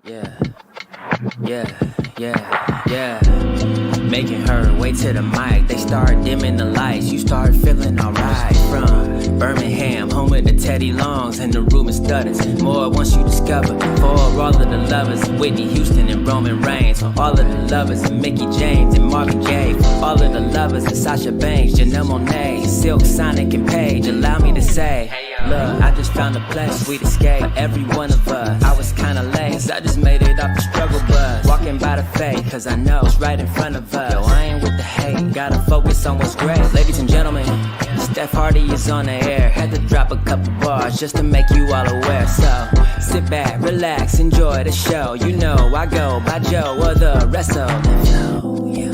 Yeah, yeah. Making her way to the mic. They start dimming the lights. You start feeling alright. From Birmingham, home of the Teddy Longs, and the room is stutters. More once you discover. For all of the lovers, Whitney Houston and Roman Reigns. For all of the lovers, and Mickey James and Marvin Gaye. For all of the lovers, and Sasha Banks, Janelle Monáe, Silk, Sonic, and Paige. Allow me to say, look, I just found a place, sweet escape. Every one of us, I was kinda late, so I just made it off the struggle bus. Walking by the faith, cause I know it's right in front of us. Yo, I ain't with the hate, gotta focus on what's great. Ladies and gentlemen, Steph Hardy is on the air. Had to drop a couple bars just to make you all aware. So, sit back, relax, enjoy the show. You know I go by Joe or the rest of the flow, yeah.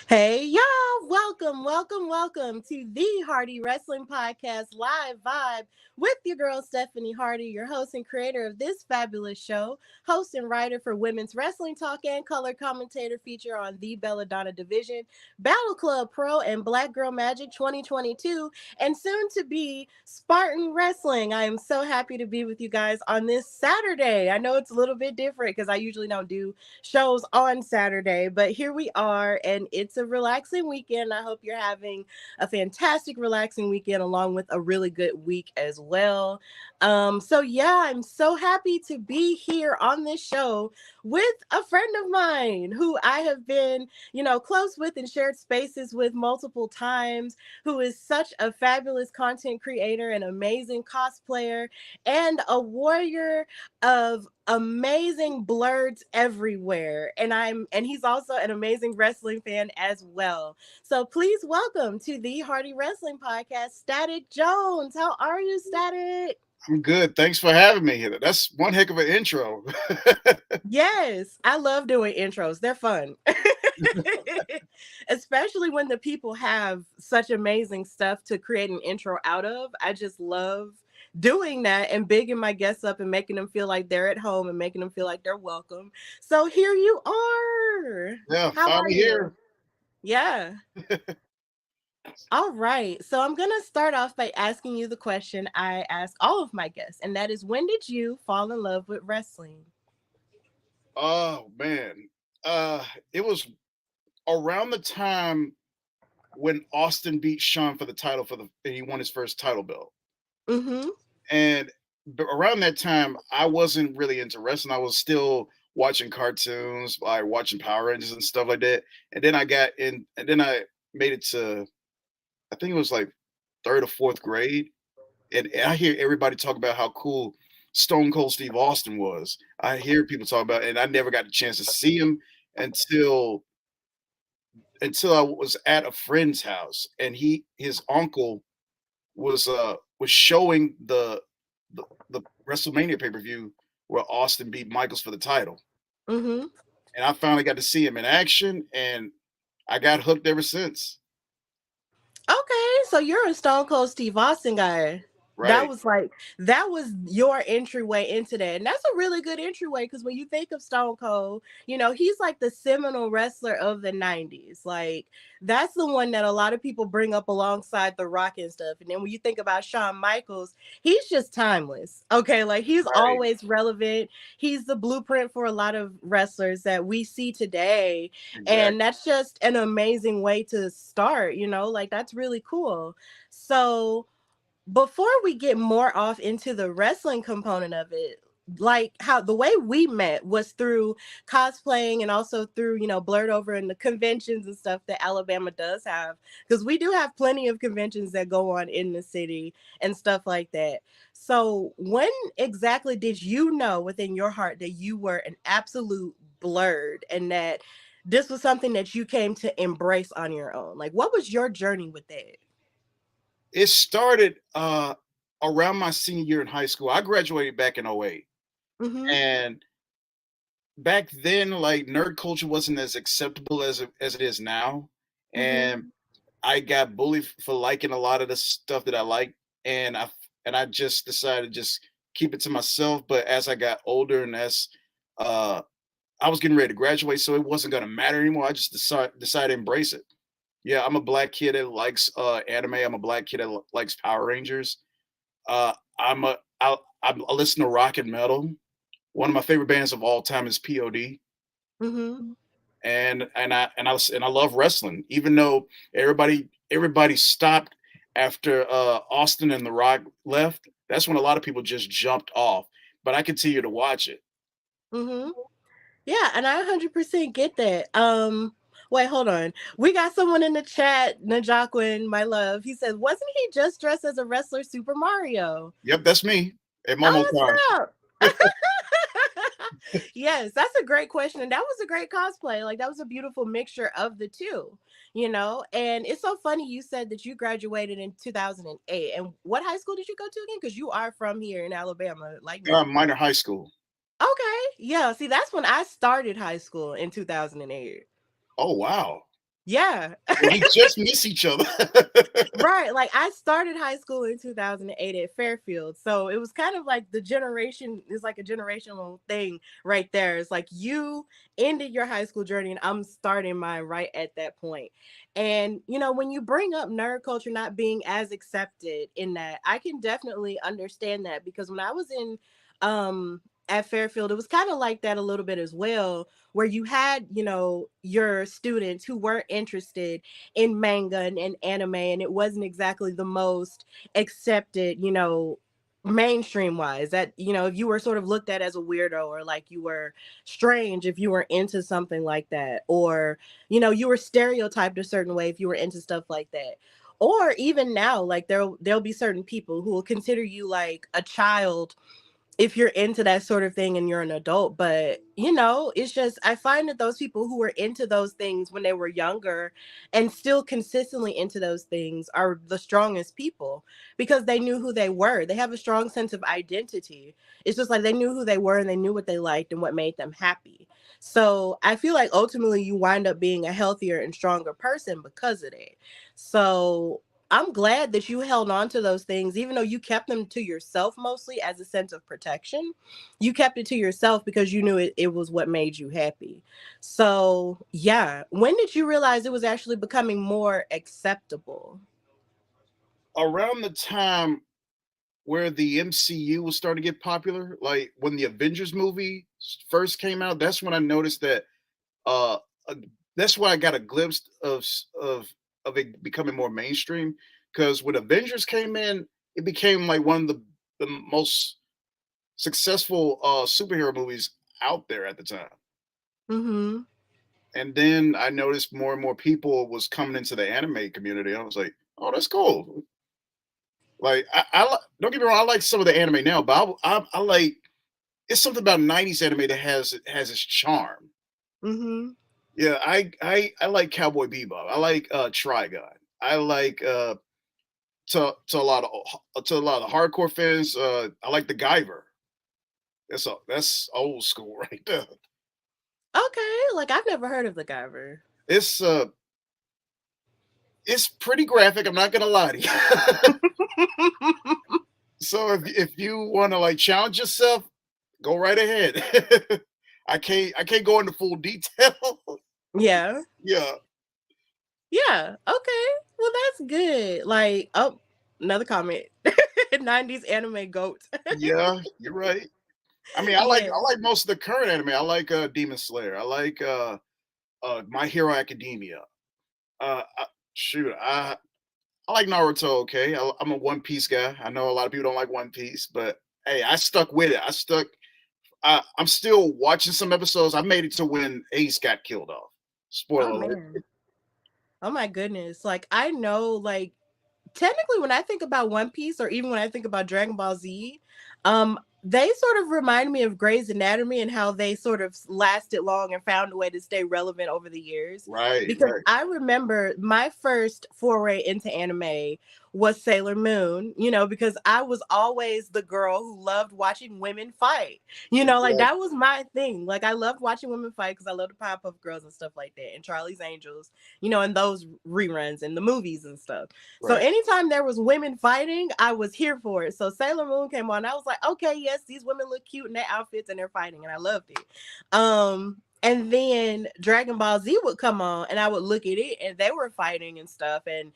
Hey y'all, welcome to the Hardy Wrestling Podcast Live Vibe with your girl Stephanie Hardy, your host and creator of this fabulous show, host and writer for Women's Wrestling Talk and color commentator feature on the Belladonna Division, Battle Club Pro and Black Girl Magic 2022, and soon to be Spartan Wrestling. I am so happy to be with you guys on this Saturday. I know it's a little bit different because I usually don't do shows on Saturday, but here we are, and it's a relaxing weekend. I hope you're having a fantastic, relaxing weekend along with a really good week as well. So yeah, I'm so happy to be here on this show with a friend of mine who I have been, close with and shared spaces with multiple times, who is such a fabulous content creator, an amazing cosplayer, and a warrior of amazing blerds everywhere, and he's also an amazing wrestling fan as well. So please welcome to the Hardy Wrestling Podcast, Static Jones. How are you, Static? I'm good. Thanks for having me here. That's one heck of an intro. Yes, I love doing intros. They're fun. Especially when the people have such amazing stuff to create an intro out of. I just love doing that and bigging my guests up and making them feel like they're at home and making them feel like they're welcome. So here you are. Yeah, How are finally you? here. Yeah. All right. So I'm going to start off by asking you the question I ask all of my guests, and that is, when did you fall in love with wrestling? Oh man. It was around the time when Austin beat Sean for the title he won his first title belt. Mm-hmm. And around that time, I wasn't really into wrestling. I was still watching cartoons, like watching Power Rangers and stuff like that. And then I got in, and then I made it to, I think it was like third or fourth grade. And I hear everybody talk about how cool Stone Cold Steve Austin was. I hear people talk about, and I never got the chance to see him until I was at a friend's house, and his uncle was showing the WrestleMania pay per view where Austin beat Michaels for the title, Mm-hmm. and I finally got to see him in action, and I got hooked ever since. Okay, so you're a Stone Cold Steve Austin guy. That Right, was like that was your entryway into that. And that's a really good entryway because when you think of Stone Cold, he's like the seminal wrestler of the 90s. Like that's the one that a lot of people bring up alongside The Rock and stuff. And then when you think about Shawn Michaels, he's just timeless. Okay, like he's right, always relevant. He's the blueprint for a lot of wrestlers that we see today, and exactly. that's just an amazing way to start, like that's really cool. So before we get more off into the wrestling component of it, like how the way we met was through cosplaying and also through, Blerd Over and the conventions and stuff that Alabama does have, because we do have plenty of conventions that go on in the city and stuff like that. So when exactly did you know within your heart that you were an absolute blerd and that this was something that you came to embrace on your own? Like, what was your journey with that? It started around my senior year in high school. I graduated back in '08, Mm-hmm. and back then, like nerd culture wasn't as acceptable as it is now, Mm-hmm. and I got bullied for liking a lot of the stuff that I like, and I just decided to just keep it to myself. But as I got older and as uh I was getting ready to graduate, so it wasn't gonna matter anymore. I just decided to embrace it. Yeah, I'm a black kid that likes anime. I'm a black kid that likes Power Rangers. I listen to rock and metal. One of my favorite bands of all time is POD, Mm-hmm. and I love wrestling. Even though everybody stopped after Austin and The Rock left, that's when a lot of people just jumped off. But I continue to watch it. Mm-hmm. Yeah, and I 100% get that. Wait, hold on. We got someone in the chat, Najaquin, my love. He says, wasn't he just dressed as a wrestler, Super Mario? Yep, that's me at Momo Oh, Con. what's up? Yes, that's a great question. And that was a great cosplay. Like, that was a beautiful mixture of the two, you know? And it's so funny you said that you graduated in 2008. And what high school did you go to again? Because you are from here in Alabama, like me. Minor high school. Okay. Yeah. See, that's when I started high school in 2008. Oh wow. Yeah. We just miss each other. Right. Like I started high school in 2008 at Fairfield. So it was kind of like the generation is like a generational thing right there. It's like you ended your high school journey and I'm starting mine right at that point. And you know, when you bring up nerd culture not being as accepted in that, I can definitely understand that because when I was in at Fairfield, it was kind of like that a little bit as well, where you had, you know, your students who weren't interested in manga and anime, and it wasn't exactly the most accepted, you know, mainstream wise. That, you know, if you were sort of looked at as a weirdo or like you were strange if you were into something like that, or you know, you were stereotyped a certain way if you were into stuff like that. Or even now, like there'll be certain people who will consider you like a child if you're into that sort of thing and you're an adult. But you know, it's just I find that those people who were into those things when they were younger and still consistently into those things are the strongest people because they knew who they were. They have a strong sense of identity. It's just like they knew who they were and they knew what they liked and what made them happy. So I feel like ultimately you wind up being a healthier and stronger person because of it. So I'm glad that you held on to those things, even though you kept them to yourself mostly as a sense of protection. You kept it to yourself because you knew it was what made you happy. So, yeah. When did you realize it was actually becoming more acceptable? Around the time where the MCU was starting to get popular, like when the Avengers movie first came out, that's when I noticed that uh uh, that's why I got a glimpse of it becoming more mainstream. Because when Avengers came in, it became like one of the most successful superhero movies out there at the time. Mm-hmm. And then I noticed more and more people was coming into the anime community. I was like, oh, that's cool. Like don't get me wrong, I like some of the anime now, but I like it's something about '90s anime that has its charm. Mm-hmm. Yeah, I like Cowboy Bebop. I like Trigun. I like to a lot of the hardcore fans. I like the Guyver. That's old school right there. Okay. Like I've never heard of the Guyver. It's uh it's pretty graphic. I'm not gonna lie to you. So if you want to like challenge yourself, go right ahead. I can't go into full detail. Yeah. Yeah, Yeah. Okay. Well, that's good. Like, oh, another comment. 90s anime goat. yeah, you're right. I mean, Yeah. I like most of the current anime. I like Demon Slayer. I like My Hero Academia. I, shoot, I like Naruto. Okay, I'm a One Piece guy. I know a lot of people don't like One Piece, but hey, I stuck with it. I'm still watching some episodes. I made it to when Ace got killed off. Oh Spoiler alert. man. Oh my goodness. Like I know like technically when I think about One Piece or even when I think about Dragon Ball Z, they sort of remind me of Grey's Anatomy and how they sort of lasted long and found a way to stay relevant over the years. Right, Because right. I remember my first foray into anime was Sailor Moon, because I was always the girl who loved watching women fight. Like Exactly. that was my thing. Like I loved watching women fight because I loved the Powerpuff Girls and stuff like that, and Charlie's Angels, and those reruns and the movies and stuff. So Right. anytime there was women fighting, I was here for it. So Sailor Moon came on, I was like, okay, yes, these women look cute in their outfits and they're fighting, and I loved it. And then Dragon Ball Z would come on and I would look at it and they were fighting and stuff. And,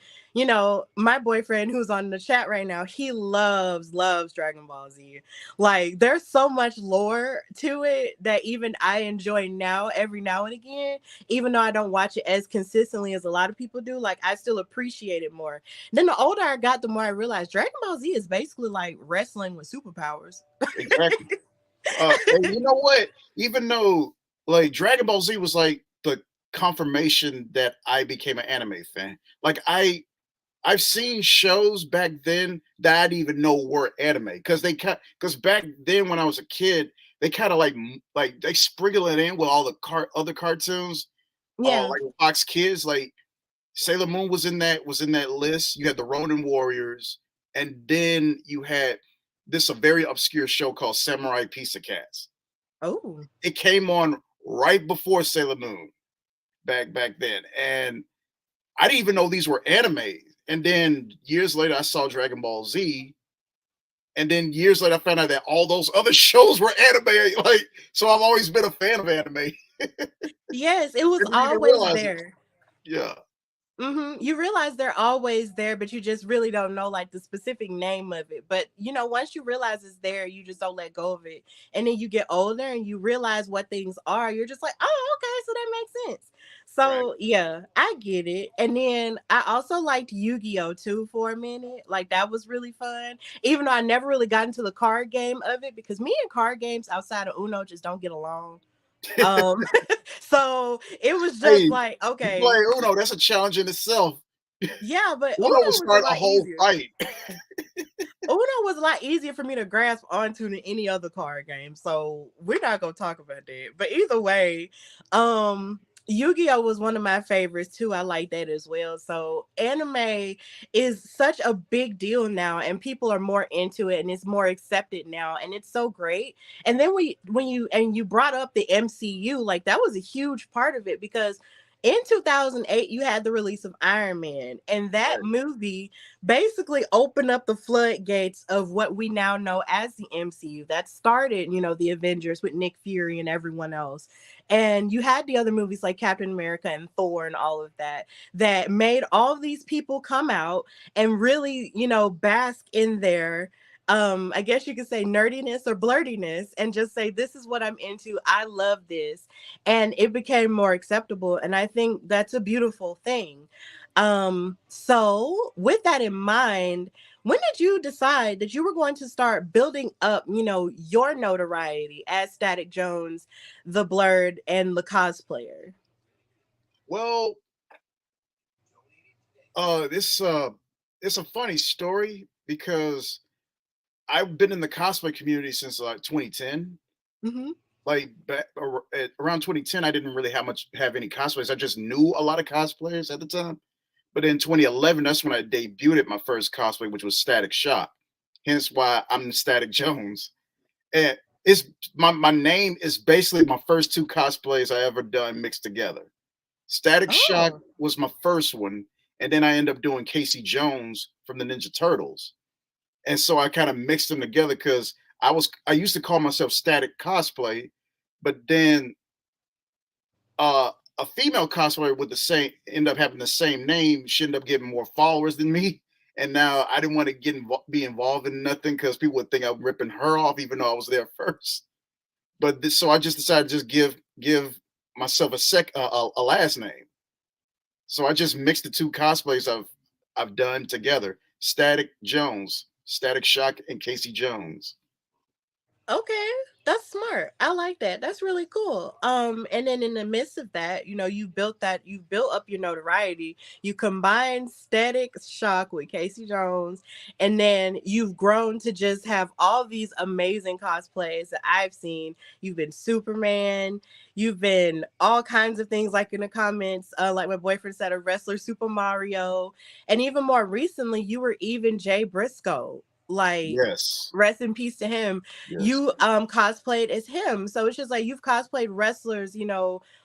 my boyfriend who's on the chat right now, he loves Dragon Ball Z. Like, there's so much lore to it that even I enjoy now, every now and again, even though I don't watch it as consistently as a lot of people do. Like, I still appreciate it more. Then the older I got, the more I realized Dragon Ball Z is basically like wrestling with superpowers. Exactly. And you know what? Even though like Dragon Ball Z was like the confirmation that I became an anime fan. Like I've seen shows back then that I didn't even know were anime because because back then when I was a kid, they kind of like they sprinkle it in with all the other cartoons, Yeah. like Fox Kids, like Sailor Moon was in that list. You had the Ronin Warriors, and then you had this a very obscure show called Samurai Pizza Cats. Oh. It came on right before Sailor Moon back then, and I didn't even know these were anime. And then years later, I saw Dragon Ball Z, and then years later, I found out that all those other shows were anime. Like, so I've always been a fan of anime. Yes, it was Didn't even always realize it. there. Yeah, You realize they're always there, but you just really don't know like the specific name of it. But once you realize it's there, you just don't let go of it. And then you get older and you realize what things are. You're just like, oh, okay, so that makes sense. right. So yeah, I get it. And then I also liked Yu-Gi-Oh too for a minute. Like that was really fun. Even though I never really got into the card game of it because me and card games outside of Uno just don't get along. Um, so it was Hey, just like, you play okay, Uno, that's a challenge in itself. yeah, but Uno will Uno was a start a lot whole easier. fight. Uno was a lot easier for me to grasp onto than any other card game. So we're not gonna talk about that. But either way, Yu-Gi-Oh was one of my favorites too. I like that as well. So anime is such a big deal now and people are more into it and it's more accepted now and it's so great. And then when you brought up the MCU, like that was a huge part of it because in 2008 you had the release of Iron Man and that Right. movie basically opened up the floodgates of what we now know as the MCU that started, the Avengers with Nick Fury and everyone else. And you had the other movies like Captain America and Thor and all of that made all of these people come out and really, bask in their I guess you could say nerdiness or blurtiness and just say this is what I'm into. I love this. And it became more acceptable and I think that's a beautiful thing. So with that in mind, when did you decide that you were going to start building up, your notoriety as Static Jones, the Blerd, and the cosplayer? Well, this it's a funny story because I've been in the cosplay community since like 2010. Mm-hmm. Like around 2010, I didn't really have any cosplays. I just knew a lot of cosplayers at the time. But in 2011, that's when I debuted my first cosplay, which was Static Shock. Hence why I'm Static Jones. And it's my name is basically my first two cosplays I ever done mixed together. Static Shock Oh, was my first one, and then I ended up doing Casey Jones from the Ninja Turtles. And so I kind of mixed them together because I used to call myself Static Cosplay, but then a female cosplayer with the same end up having the same name. She ended up getting more followers than me, and now I didn't want to be involved in nothing because people would think I'm ripping her off, even though I was there first. But so I just decided to just give myself a last name. So I just mixed the two cosplays I've done together: Static Jones, Static Shock, and Casey Jones. Okay, that's smart. I like that. That's really cool. And then in the midst of that, you built up your notoriety. You combined Static Shock with Casey Jones, and then you've grown to just have all these amazing cosplays that I've seen. You've been Superman, you've been all kinds of things like in the comments, like my boyfriend said, a wrestler, Super Mario, and even more recently, you were even Jay Briscoe. Like, Yes, rest in peace to him. yes. You cosplayed as him, so it's just like you've cosplayed wrestlers,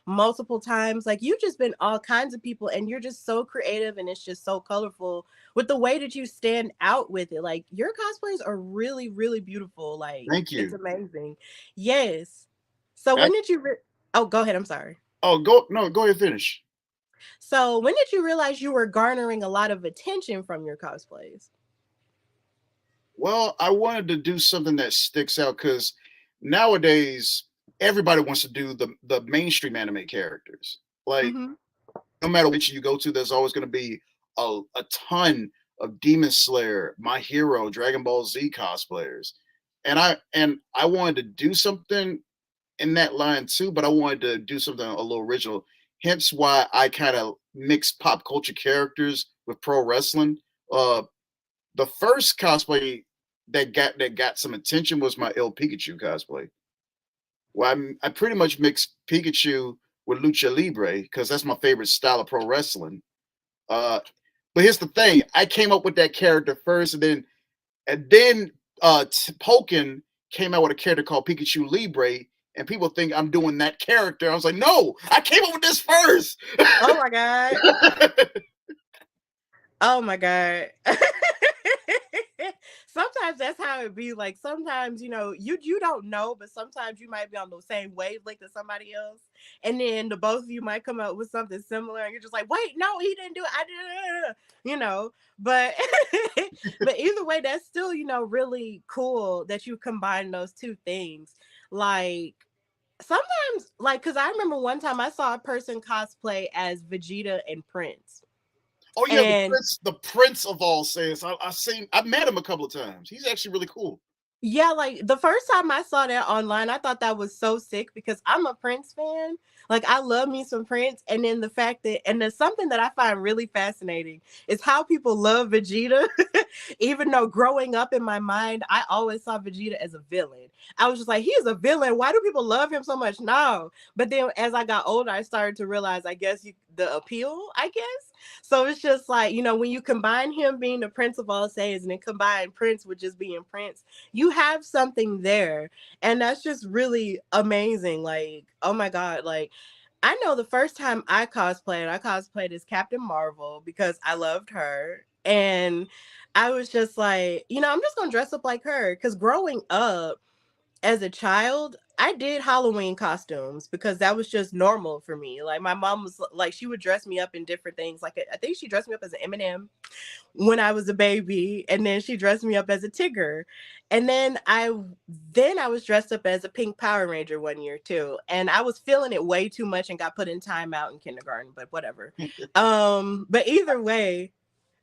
multiple times. Like, you've just been all kinds of people, and you're just so creative, and it's just so colorful with the way that you stand out with it. Like, your cosplays are really really beautiful. Like, Thank it's you. amazing. Yes. So I, when did you oh, go ahead, I'm sorry. oh, go no, go ahead, finish. So when did you realize you were garnering a lot of attention from your cosplays? Well, I wanted to do something that sticks out because nowadays everybody wants to do the mainstream anime characters. Like Mm-hmm. no matter which you go to, there's always going to be a ton of Demon Slayer, My Hero, Dragon Ball Z cosplayers, and I wanted to do something in that line too, but I wanted to do something a little original. Hence why I kind of mix pop culture characters with pro wrestling. Uh, the first cosplay that got some attention was my Il Pikachu cosplay. Well, I pretty much mixed Pikachu with lucha libre because that's my favorite style of pro wrestling. Uh, but here's the thing: I came up with that character first, and then Pokken came out with a character called Pikachu Libre, and people think I'm doing that character. I was like, no, I came up with this first. Oh my god. Oh my god. Sometimes that's how it be. Like, sometimes, you don't know, but sometimes you might be on the same wavelength as somebody else, and then the both of you might come up with something similar, and you're just like, wait, no, he didn't do it. I did it. But but either way, that's still, really cool that you combine those two things. Like, sometimes, like, because I remember one time I saw a person cosplay as Vegeta and Prince. Oh yeah, And the prince of all Saiyans. I've met him a couple of times. He's actually really cool. yeah, like the first time I saw that online, I thought that was so sick because I'm a Prince fan. Like, I love me some Prince. And then the fact that, and there's something that I find really fascinating is how people love Vegeta. Even though growing up in my mind, I always saw Vegeta as a villain. I was just like, he's a villain. Why do people love him so much? No. But then as I got older, I started to realize, I guess, the appeal, I guess. So it's just like, when you combine him being the Prince of all Saiyans and then combine Prince with just being Prince, you have something there. And that's just really amazing. Like, oh my god, like, I know the first time I cosplayed as Captain Marvel because I loved her. And I was just like, I'm just gonna dress up like her. Because growing up as a child, I did Halloween costumes because that was just normal for me. Like, my mom was like, she would dress me up in different things. Like, I think she dressed me up as an Eminem when I was a baby, and then she dressed me up as a Tigger, and then I was dressed up as a pink Power Ranger one year too, and I was feeling it way too much and got put in timeout in kindergarten, but whatever. But either way,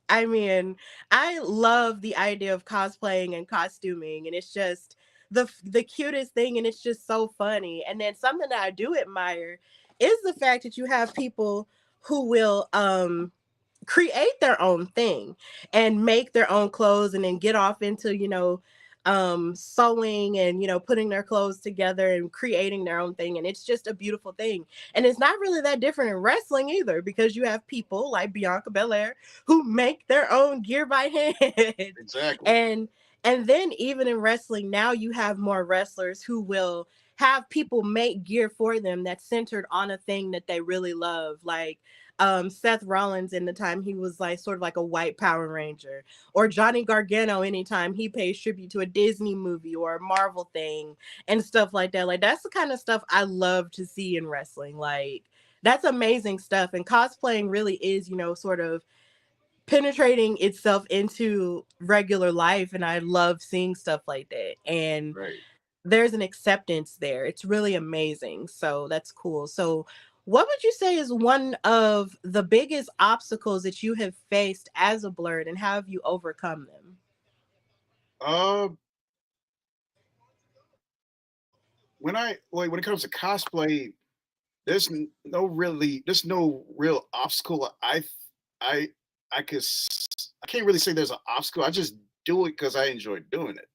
I mean, I love the idea of cosplaying and costuming, and it's just the cutest thing, and it's just so funny. And then something that I do admire is the fact that you have people who will create their own thing and make their own clothes and then get off into sewing and putting their clothes together and creating their own thing, and it's just a beautiful thing. And it's not really that different in wrestling either, because you have people like Bianca Belair who make their own gear by hand. Exactly. And then even in wrestling now, you have more wrestlers who will have people make gear for them that's centered on a thing that they really love, like Seth Rollins in the time he was like sort of like a white Power Ranger, or Johnny Gargano anytime he pays tribute to a Disney movie or a Marvel thing and stuff like that. Like, that's the kind of stuff I love to see in wrestling. Like, that's amazing stuff. And cosplaying really is, sort of penetrating itself into regular life. And I love seeing stuff like that. And Right. there's an acceptance there. It's really amazing. So that's cool. So what would you say is one of the biggest obstacles that you have faced as a Blerd, and how have you overcome them? Uh, when it comes to cosplay, there's no real obstacle. I I can't really say there's an obstacle. I just do it because I enjoy doing it,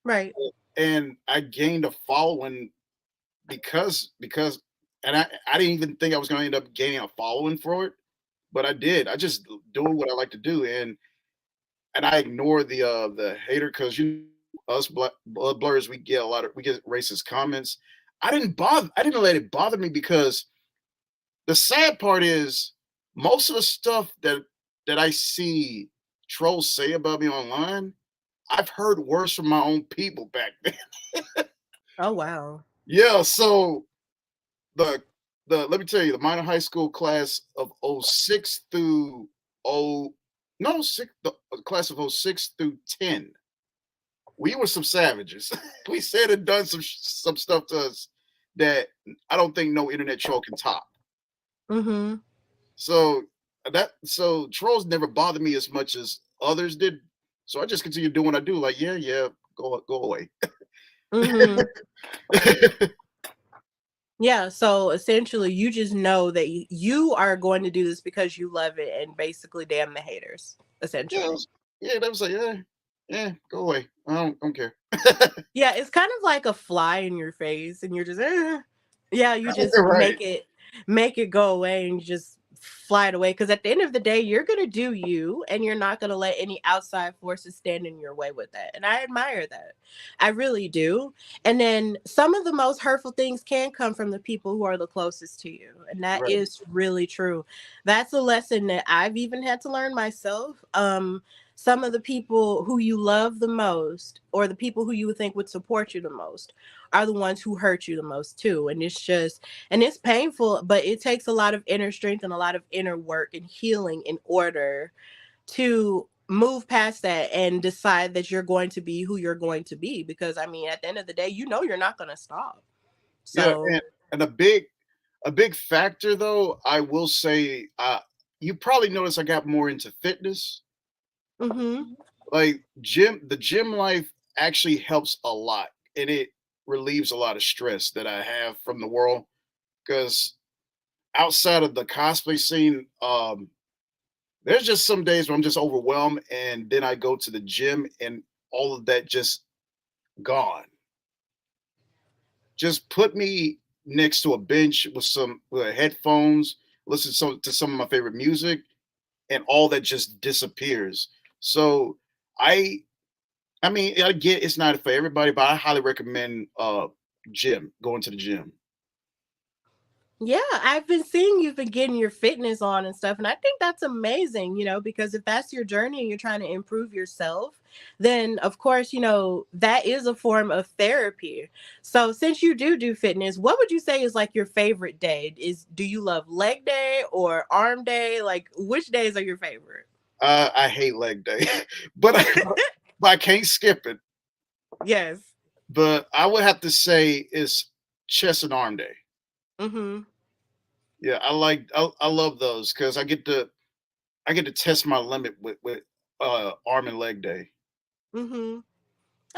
Right. and I gained a following because and I didn't even think I was going to end up gaining a following for it, but I did. I just do what I like to do, and I ignore the hater because us blood blurs we get racist comments. I didn't let it bother me because the sad part is most of the stuff that I see trolls say about me online, I've heard worse from my own people back then. Oh wow. Yeah, so the let me tell you, the minor high school class of '06 through oh no six the class of '06 through 10, we were some savages. We said and done some stuff to us that I don't think no internet troll can top. Mm-hmm. So so trolls never bothered me as much as others did. So I just continue doing what I do. Like, yeah, go away. Mm-hmm. Yeah, so essentially you just know that you are going to do this because you love it and basically damn the haters, Yeah, essentially. yeah, they was like, yeah, go away. I don't care. Yeah, it's kind of like a fly in your face and you're just yeah, you just Right, make it go away and you just fly it away because at the end of the day you're going to do you and you're not going to let any outside forces stand in your way with that. And I admire that. I really do. And then some of the most hurtful things can come from the people who are the closest to you. And that right, is really true. That's a lesson that I've even had to learn myself. Some of the people who you love the most or the people who you would think would support you the most are the ones who hurt you the most too. And it's just, and it's painful, but it takes a lot of inner strength and a lot of inner work and healing in order to move past that and decide that you're going to be who you're going to be. Because I mean, at the end of the day, you know you're not going to stop. yeah, So, and a big factor though, I will say, you probably noticed I got more into fitness. mm-hmm, Like the gym life actually helps a lot, and it relieves a lot of stress that I have from the world. Because outside of the cosplay scene, there's just some days where I'm just overwhelmed, and then I go to the gym, and all of that just gone. Just put me next to a bench with some with headphones, listen to some of my favorite music, and all that just disappears. So I I mean, I get it's not for everybody, but I highly recommend going to the gym. yeah, I've been seeing you've been getting your fitness on and stuff. And I think that's amazing, because if that's your journey and you're trying to improve yourself, then of course, that is a form of therapy. So since you do fitness, what would you say is like your favorite day? Do you love leg day or arm day? Like which days are your favorite? I hate leg day, but but I can't skip it. Yes. But I would have to say it's chest and arm day. Mm-hmm. Yeah, I love those because I get to test my limit with arm and leg day. Mm-hmm.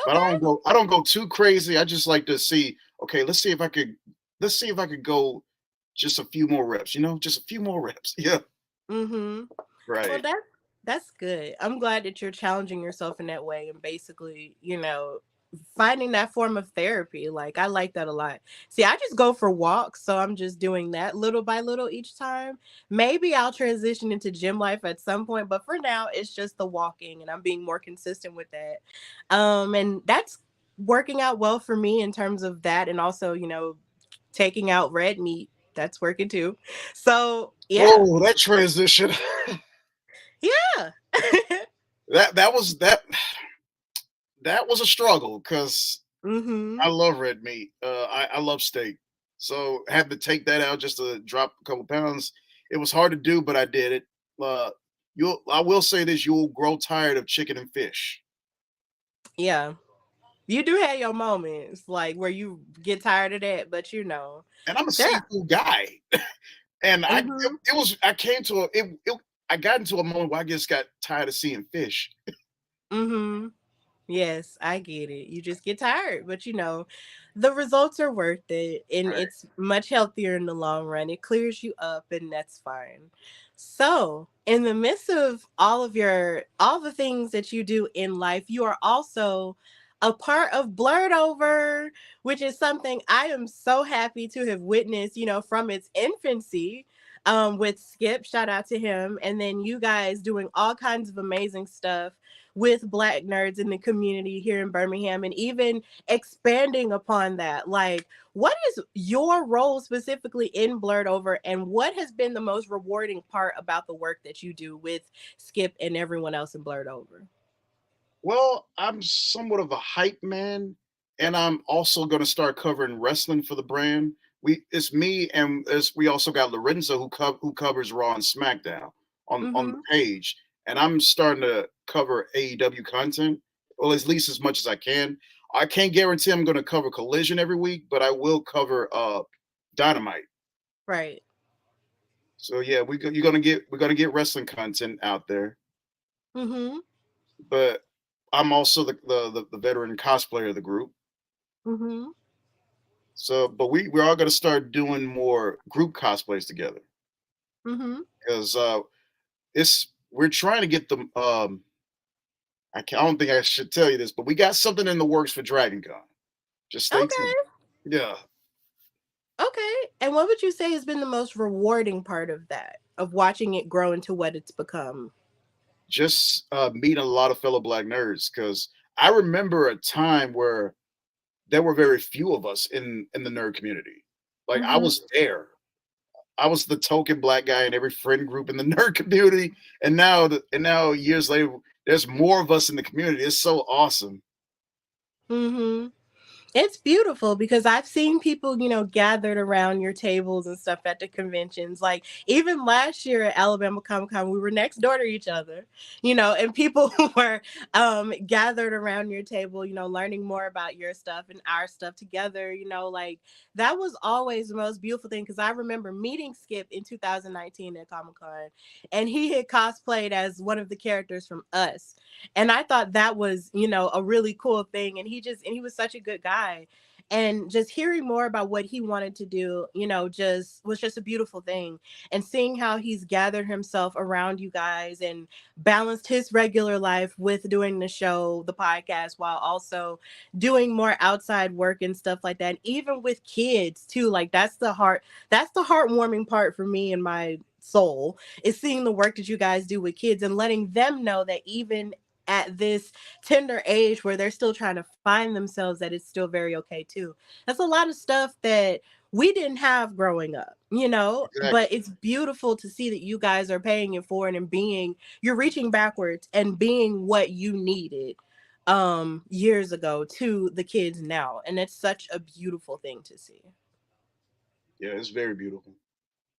But Okay. I don't go too crazy. I just like to see, okay, let's see if I could go just a few more reps, just a few more reps. Yeah, Mm-hmm. Well, right. that's good. I'm glad that you're challenging yourself in that way and basically, finding that form of therapy. Like I like that a lot. See, I just go for walks, so I'm just doing that little by little each time. Maybe I'll transition into gym life at some point, but for now it's just the walking and I'm being more consistent with that. And that's working out well for me in terms of that and also, taking out red meat. That's working too. So, yeah. Oh, that transition. Yeah. That was that was a struggle because Mhm. I love red meat. I love steak, so had to take that out just to drop a couple pounds. It was hard to do, but I did it. I will say this: you will grow tired of chicken and fish. Yeah. You do have your moments like where you get tired of that, but And I'm a there. seafood guy, and Mhm. it was I came to I got into a moment where I just got tired of seeing fish. Mhm. Yes, I get it. You just get tired, but the results are worth it and Right. it's much healthier in the long run. It clears you up and that's fine. So, in the midst of all the things that you do in life, you are also a part of Blerd Over, which is something I am so happy to have witnessed, from its infancy. With Skip, shout out to him, and then you guys doing all kinds of amazing stuff with Black nerds in the community here in Birmingham, and even expanding upon that. Like, what is your role specifically in Blerd Over, and what has been the most rewarding part about the work that you do with Skip and everyone else in Blerd Over? Well, I'm somewhat of a hype man, and I'm also going to start covering wrestling for the brand. It's me, and we also got Lorenzo who covers Raw and SmackDown on the Mm-hmm. page, and I'm starting to cover AEW content, well, at least as much as I can. I can't guarantee I'm going to cover Collision every week, but I will cover Dynamite. Right. So yeah, we're gonna get wrestling content out there, Mm-hmm. but I'm also the veteran cosplayer of the group. Mm-hmm. So, but we're all gonna start doing more group cosplays together Mm-hmm. because it's we're trying to get them. I don't think I should tell you this, but we got something in the works for Dragon Con. Just stay tuned. Okay. Yeah, Okay. And what would you say has been the most rewarding part of that, of watching it grow into what it's become? just meeting a lot of fellow Black nerds because I remember a time where there were very few of us in the nerd community. Like I Mm-hmm. was there. I was the token Black guy in every friend group in the nerd community, and now years later, there's more of us in the community. It's so awesome. Mm-hmm. It's beautiful because I've seen people, gathered around your tables and stuff at the conventions. Like even last year at Alabama Comic Con, we were next door to each other, and people were gathered around your table, learning more about your stuff and our stuff together. Like that was always the most beautiful thing because I remember meeting Skip in 2019 at Comic Con, and he had cosplayed as one of the characters from Us, and I thought that was a really cool thing, and he was such a good guy, and just hearing more about what he wanted to do just was just a beautiful thing, and seeing how he's gathered himself around you guys and balanced his regular life with doing the show, the podcast, while also doing more outside work and stuff like that, and even with kids too. Like that's the heartwarming part for me and my soul, is seeing the work that you guys do with kids and letting them know that even at this tender age where they're still trying to find themselves, that it's still very okay too. That's a lot of stuff that we didn't have growing up, but Exactly. it's beautiful to see that you guys are paying it forward and you're reaching backwards and being what you needed years ago to the kids now, and it's such a beautiful thing to see. Yeah, it's very beautiful.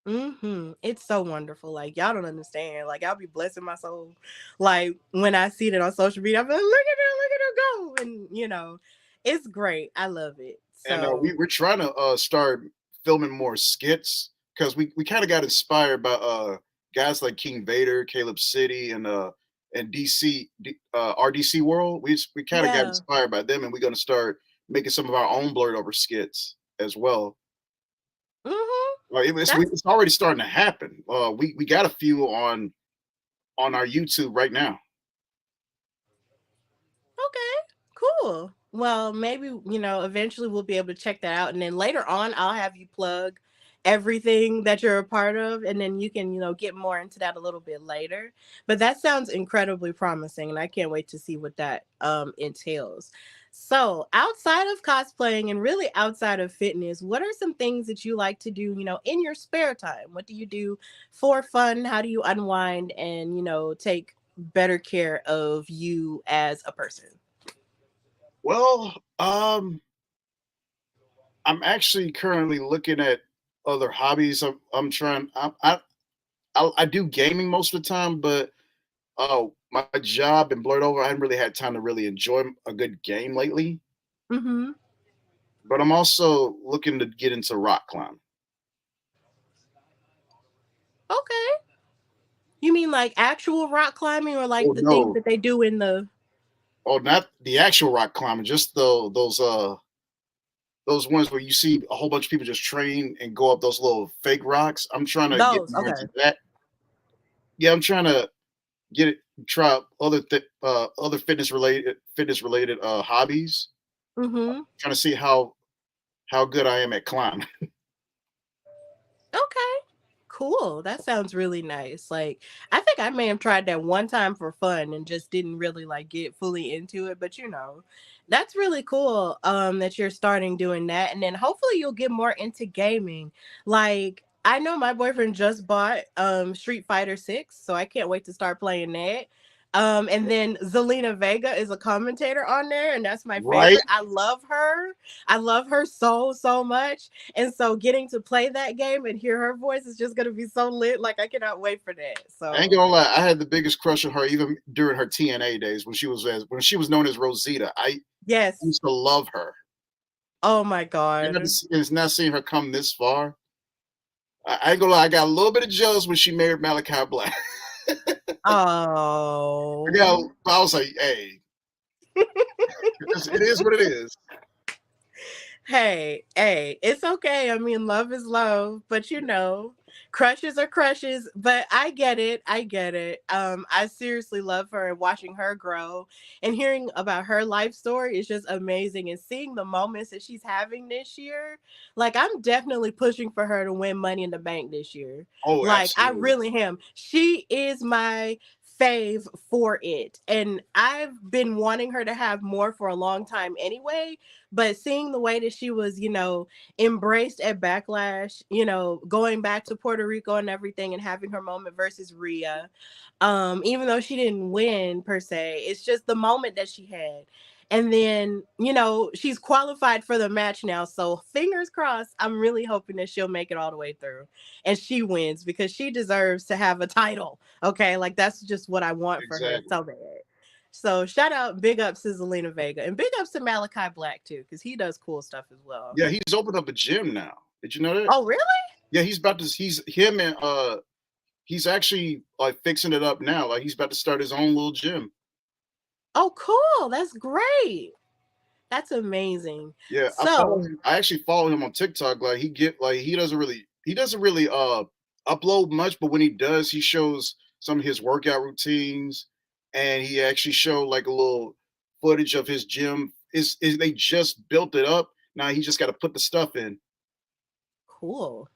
It's so wonderful. Like y'all don't understand. Like I'll be blessing my soul. Like when I see that on social media, I'm like, look at her go. And it's great. I love it. And So we're trying to start filming more skits because we kind of got inspired by guys like King Vader, Caleb City, and RDC World. We kind of got yeah. inspired by them, and we're going to start making some of our own Blurred Over skits as well. Mm-hmm. That's It's already starting to happen. We got a few on our YouTube right now. okay. Cool. Well, maybe, eventually we'll be able to check that out. And then later on, I'll have you plug everything that you're a part of. And then you can, get more into that a little bit later. But that sounds incredibly promising. And I can't wait to see what that entails. So, outside of cosplaying and really outside of fitness, what are some things that you like to do, in your spare time? What do you do for fun? How do you unwind and, take better care of you as a person? Well, I'm actually currently looking at other hobbies. I'm trying. I do gaming most of the time, but my job and Blurred Over, I haven't really had time to really enjoy a good game lately. Mhm. But I'm also looking to get into rock climbing. Okay. You mean like actual rock climbing or like Oh the things no, that they do in the Oh, not the actual rock climbing, just those ones where you see a whole bunch of people just train and go up those little fake rocks. I'm trying to get Those, more okay. into that. Yeah, I'm trying to get it try out other fitness related hobbies. Mm-hmm. Trying to see how good I am at climbing. Okay. Cool. That sounds really nice. Like, I think I may have tried that one time for fun and just didn't really like get fully into it, but that's really cool that you're starting doing that, and then hopefully you'll get more into gaming. Like, I know my boyfriend just bought Street Fighter 6, so I can't wait to start playing that. And then Zelina Vega is a commentator on there, and that's my Right? favorite. I love her. I love her so much. And so getting to play that game and hear her voice is just gonna be so lit. Like, I cannot wait for that. I ain't So gonna lie, I had the biggest crush on her even during her TNA days when she was known as Rosita. I yes. used to love her. Oh my And god. it's not seeing her come this far. I ain't gonna lie, I got a little bit of jealous when she married Malachi Black. Oh. I was like, hey, it is what it is. Hey, it's okay. I mean, love is love, but crushes are crushes. But I get it. I get it. I seriously love her, and watching her grow and hearing about her life story is just amazing. And seeing the moments that she's having this year, like, I'm definitely pushing for her to win Money in the Bank this year. Oh, Like, I absolutely. really am. She is my fave for it, and I've been wanting her to have more for a long time anyway, but seeing the way that she was, embraced at Backlash, going back to Puerto Rico and everything and having her moment versus Rhea, even though she didn't win per se, it's just the moment that she had. And then, she's qualified for the match now. So fingers crossed, I'm really hoping that she'll make it all the way through and she wins because she deserves to have a title. Okay. Like, that's just what I want for her Exactly. so bad. So shout out, big ups to Zelina Vega, and big ups to Malachi Black too, because he does cool stuff as well. Yeah, he's opened up a gym now. Did you know that? Oh, really? Yeah, he's him and he's actually like fixing it up now. Like he's about to start his own little gym. Oh, cool. That's great. That's amazing. Yeah, So, I actually follow him on TikTok. Like he doesn't really upload much, but when he does, he shows some of his workout routines, and he actually showed like a little footage of his gym. Is they just built it up. Now he just got to put the stuff in. cool.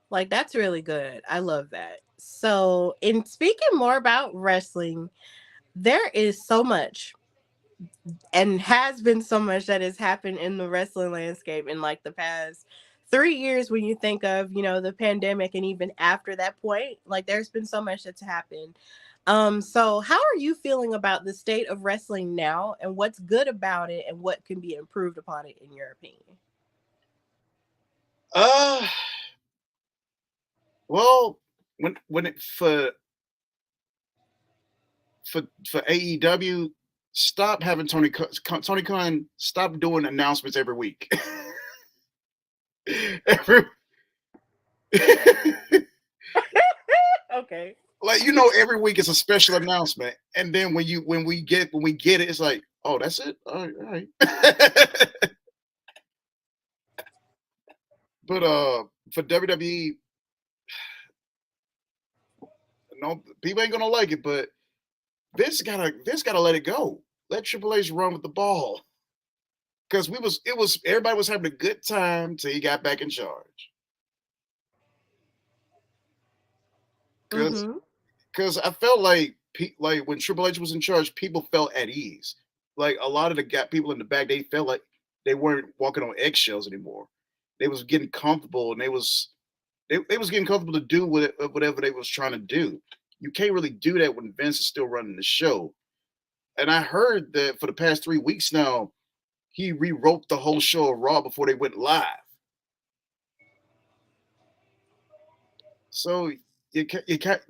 Like, that's really good. I love that. So, in speaking more about wrestling, there is so much and has been so much that has happened in the wrestling landscape in like the past 3 years when you think of, the pandemic, and even after that point, like, there's been so much that's happened. So how are you feeling about the state of wrestling now, and what's good about it and what can be improved upon it in your opinion? Uh, well, when it for AEW, stop having Tony Khan stop doing announcements every week. every Okay. like every week is a special announcement, and then when we get it, it's like, oh, that's it. All right. But for WWE, no, people ain't gonna like it, but Vince gotta let it go. Let Triple H run with the ball. Because everybody was having a good time till he got back in charge. Because Mm-hmm. I felt like like when Triple H was in charge, people felt at ease. Like a lot of the people in the back, they felt like they weren't walking on eggshells anymore. They was getting comfortable, and they was getting comfortable to do whatever they was trying to do. You can't really do that when Vince is still running the show. And I heard that for the past 3 weeks now, he rewrote the whole show of Raw before they went live. So Vince, you kind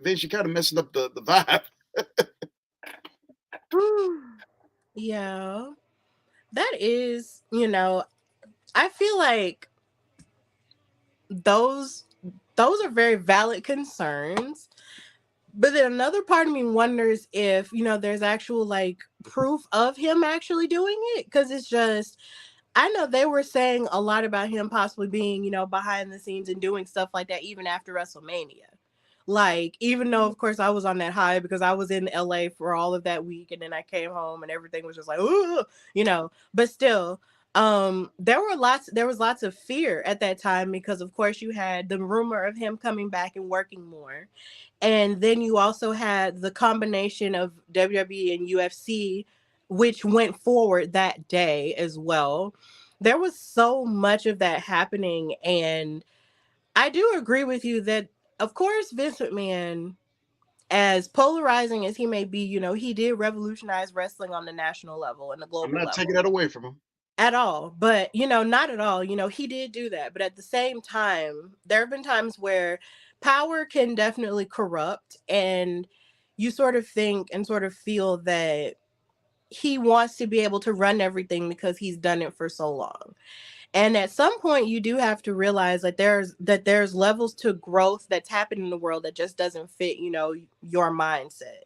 of messing up the vibe. Yeah, that is, I feel like those those are very valid concerns, But then another part of me wonders if, there's actual like proof of him actually doing it. Because it's just, I know they were saying a lot about him possibly being, behind the scenes and doing stuff like that even after WrestleMania. Like, even though, of course, I was on that high because I was in LA for all of that week and then I came home and everything was just like, ooh, but still, there was lots of fear at that time because, of course, you had the rumor of him coming back and working more. And then you also had the combination of WWE and UFC, which went forward that day as well. There was so much of that happening. And I do agree with you that, of course, Vince McMahon, as polarizing as he may be, he did revolutionize wrestling on the national level and the I'm global not taking level that away from him. at all. But, not at all. He did do that. But at the same time, there have been times where power can definitely corrupt, and you sort of think and sort of feel that he wants to be able to run everything because he's done it for so long. And at some point you do have to realize that there's levels to growth that's happening in the world that just doesn't fit, your mindset.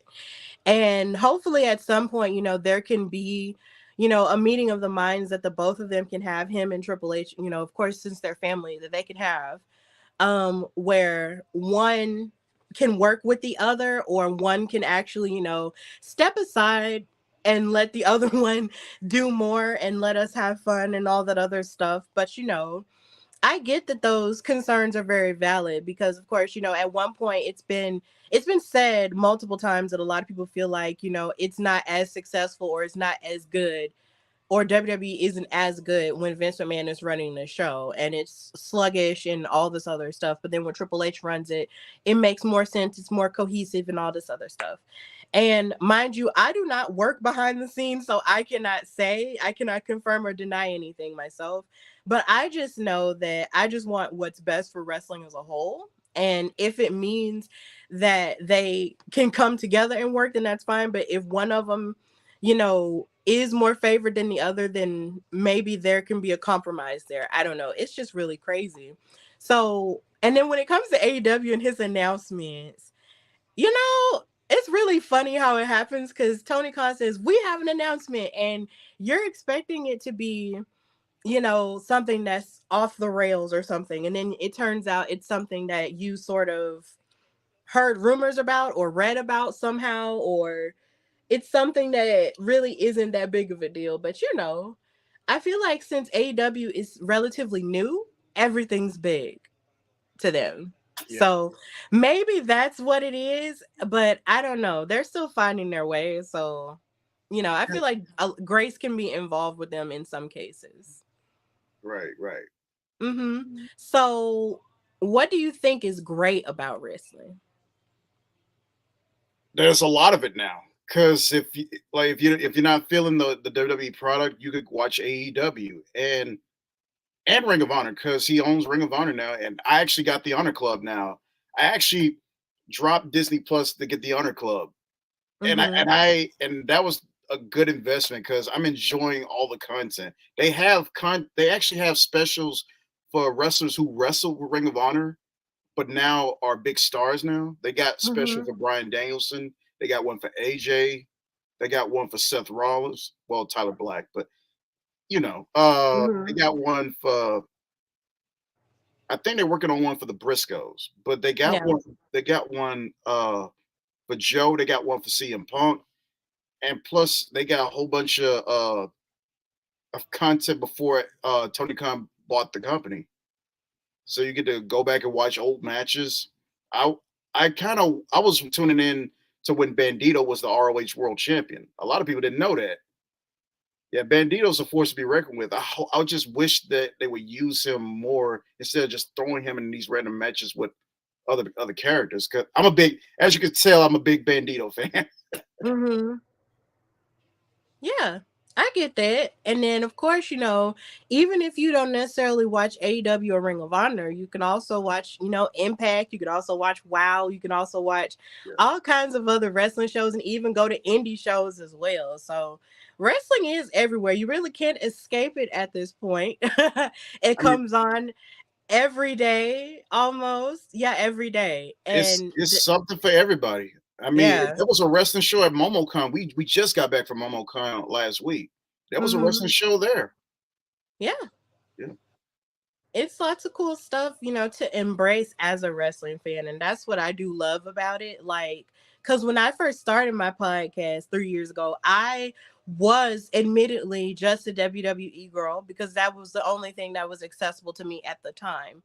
And hopefully at some point, there can be, a meeting of the minds that the both of them can have, him and Triple H, of course, since they're family, that they can have, where one can work with the other, or one can actually, step aside and let the other one do more and let us have fun and all that other stuff. But I get that those concerns are very valid because, of course, at one point it's been said multiple times that a lot of people feel like, it's not as successful or it's not as good, or WWE isn't as good when Vince McMahon is running the show, and it's sluggish and all this other stuff. But then when Triple H runs it, it makes more sense. It's more cohesive and all this other stuff. And mind you, I do not work behind the scenes, so I cannot confirm or deny anything myself. But I just know that I just want what's best for wrestling as a whole. And if it means that they can come together and work, then that's fine. But if one of them, is more favored than the other, then maybe there can be a compromise there. I don't know. It's just really crazy. So, and then when it comes to AEW and his announcements, it's really funny how it happens because Tony Khan says, we have an announcement, and you're expecting it to be, something that's off the rails or something. And then it turns out it's something that you sort of heard rumors about or read about somehow, or it's something that really isn't that big of a deal. But I feel like since AEW is relatively new, everything's big to them. Yeah. So maybe that's what it is, but I don't know. They're still finding their way. So, I feel like grace can be involved with them in some cases. Right, right. Mm-hmm. So, what do you think is great about wrestling? There's a lot of it now. Because if you're not feeling the WWE product, you could watch AEW and Ring of Honor because he owns Ring of Honor now, and I actually got the Honor Club now. I actually dropped Disney Plus to get the Honor Club, and Mm-hmm. and that was a good investment because I'm enjoying all the content. They actually have specials for wrestlers who wrestled with Ring of Honor, but now are big stars now. They got special Mm-hmm. for Brian Danielson. They got one for AJ. They got one for Seth Rollins. Well, Tyler Black, but they Mm-hmm. got one for. I think they're working on one for the Briscoes, but they got Yeah. one. They got one for Joe. They got one for CM Punk, and plus they got a whole bunch of content before Tony Khan bought the company. So you get to go back and watch old matches. I I was tuning in to when Bandito was the ROH World Champion. A lot of people didn't know that. Yeah, Bandito's a force to be reckoned with. I just wish that they would use him more instead of just throwing him in these random matches with other characters. Cause as you can tell, I'm a big Bandito fan. Mm-hmm. Yeah, I get that. And then, of course, even if you don't necessarily watch AEW or Ring of Honor, you can also watch, Impact. You can also watch WoW. You can also watch Yeah. all kinds of other wrestling shows and even go to indie shows as well. So, wrestling is everywhere. You really can't escape it at this point. It I mean, comes on. every day almost. Yeah, every day. And It's something for everybody. I mean, yeah. there was a wrestling show at MomoCon. We just got back from MomoCon last week. There was a wrestling Mhm. show there. Yeah. Yeah. It's lots of cool stuff, to embrace as a wrestling fan. And that's what I do love about it. Like, because when I first started my podcast 3 years ago, I was admittedly just a WWE girl because that was the only thing that was accessible to me at the time.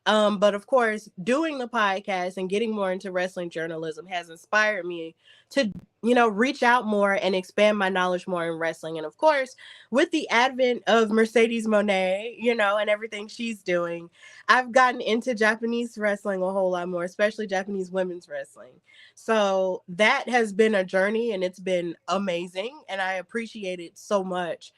But of course, doing the podcast and getting more into wrestling journalism has inspired me to, reach out more and expand my knowledge more in wrestling. And of course, with the advent of Mercedes Monet, and everything she's doing, I've gotten into Japanese wrestling a whole lot more, especially Japanese women's wrestling. So that has been a journey and it's been amazing. And I appreciate it so much,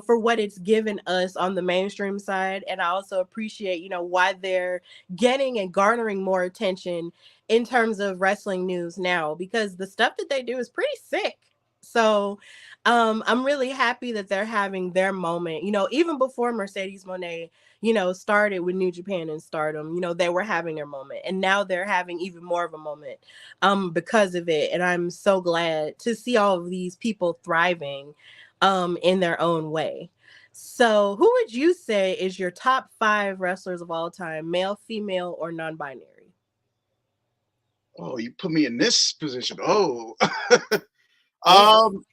for what it's given us on the mainstream side. And I also appreciate, why they're getting and garnering more attention in terms of wrestling news now, because the stuff that they do is pretty sick. So I'm really happy that they're having their moment. Even before Mercedes Monet, started with New Japan and Stardom, they were having their moment, and now they're having even more of a moment, because of it. And I'm so glad to see all of these people thriving, in their own way. So, who would you say is your top 5 wrestlers of all time, male, female, or non-binary? Oh, you put me in this position. Oh, Yes. um,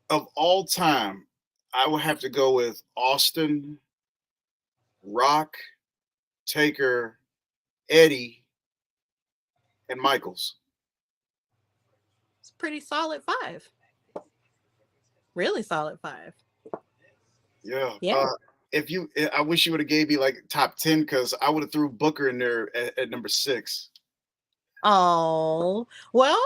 of all time, I would have to go with Austin, Rock, Taker, Eddie, and Michaels. It's a pretty solid 5. Really solid 5. Yeah. Yeah. I wish you would have gave me like top 10 because I would have threw Booker in there at number 6. Oh, well,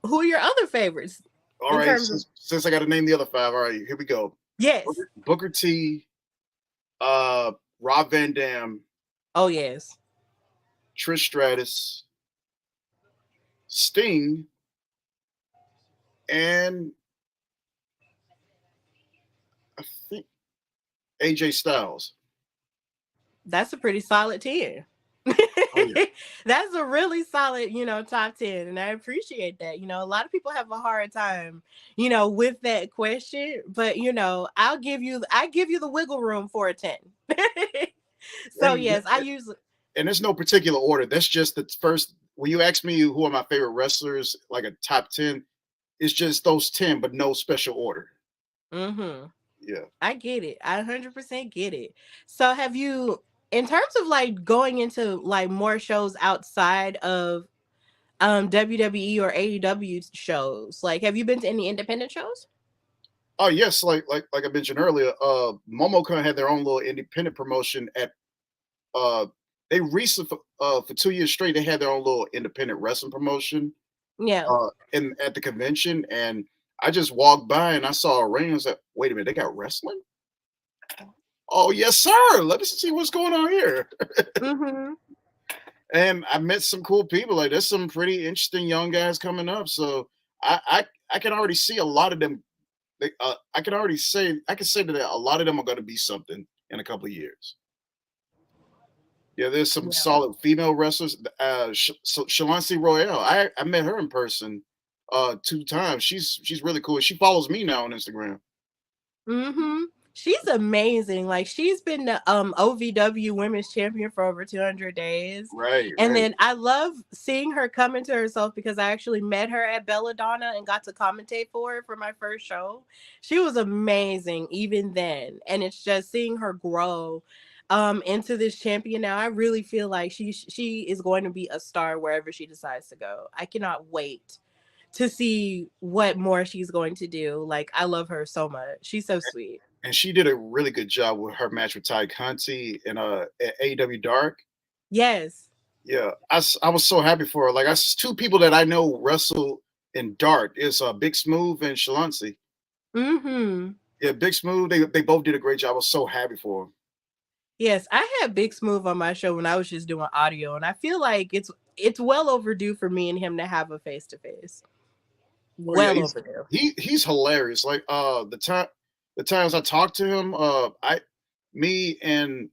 who are your other favorites All in right, terms of? since I got to name the other 5, all right, here we go. Yes. Booker T, uh, Rob Van Dam, Oh, yes. Trish Stratus, Sting, and I think AJ Styles. That's a pretty solid 10. Oh yeah. That's a really solid, top 10. And I appreciate that. A lot of people have a hard time, with that question. But, I give you the wiggle room for a 10. So And yes, I usually. there's no particular order. That's just the first. When you ask me who are my favorite wrestlers, like a top 10, it's just those 10, but no special order. Mm-hmm. Yeah. I get it. I 100% get it. So have you, in terms of like going into like more shows outside of WWE or AEW shows, like have you been to any independent shows? Oh yes, like I mentioned earlier, MomoCon had their own little independent promotion at uh they recently for 2 years straight they had their own little independent wrestling promotion Yeah. in at the convention, and I just walked by and I saw a ring and I was like, wait a minute, they got wrestling? Oh yes, sir. Let me see what's going on here. Mm-hmm. And I met some cool people. Like there's some pretty interesting young guys coming up. So I can already see a lot of them. I can say that a lot of them are going to be something in a couple of years. Yeah, there's some Yeah. solid female wrestlers. Shalonce Royale. I met her in person 2 times. She's really cool. She follows me now on Instagram. Mm-hmm. She's amazing. Like she's been the OVW women's champion for over 200 days. Right, And right. then I love seeing her come into herself because I actually met her at Belladonna and got to commentate for her for my first show. She was amazing even then. And it's just seeing her grow into this champion now. I really feel like she is going to be a star wherever she decides to go. I cannot wait to see what more she's going to do. Like I love her so much. She's so sweet. And she did a really good job with her match with Ty Conti in at AEW Dark. Yes. Yeah, I was so happy for her. Like two people that I know wrestle in Dark is Big Smooth and Shalonce. Mm-hmm. Yeah, Big Smooth. They both did a great job. I was so happy for them. Yes, I had Big Smooth on my show when I was just doing audio, and I feel like it's well overdue for me and him to have a face to face. Oh yeah, Well overdue. he's hilarious. Like the times I talked to him, me and